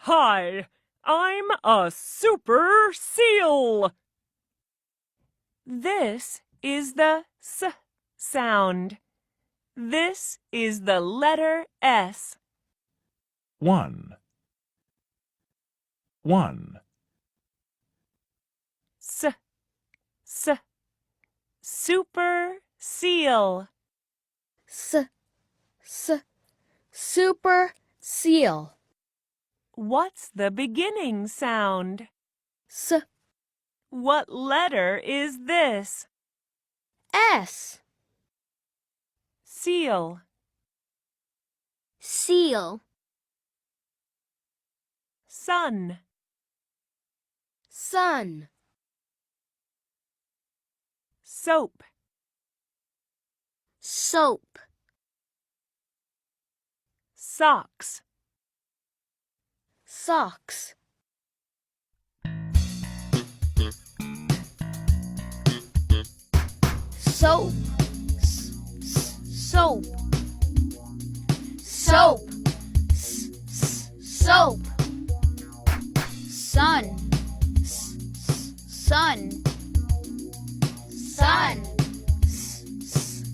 Hi, I'm a super seal. This is the S sound. This is the letter S. 1. 1. S, S, super seal. S, super seal. What's the beginning sound? S, What letter is this? S. Seal. Seal. Sun. Sun. Soap. Soap. Socks. Socks. Soap. Soap. Soap. Soap. Sun. Sun. Sun.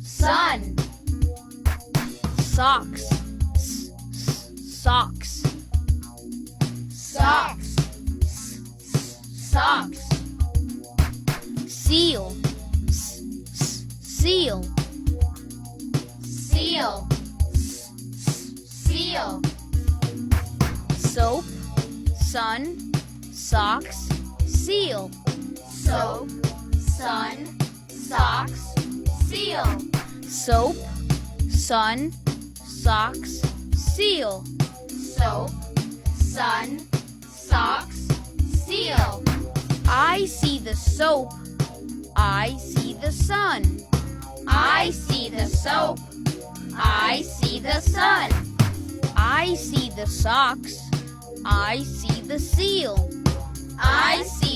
Sun. Socks. Socks. Socks. Socks. Seal. Seal. Seal. Seal. Soap. Sun. Socks. Seal. Soap. Sun. Socks. Seal. Soap. Sun. Socks. Seal. Soap. Sun. Socks. Seal. I see the soap. I see the sun. I see the soap. I see the sun. I see the socks. I see the seal. I see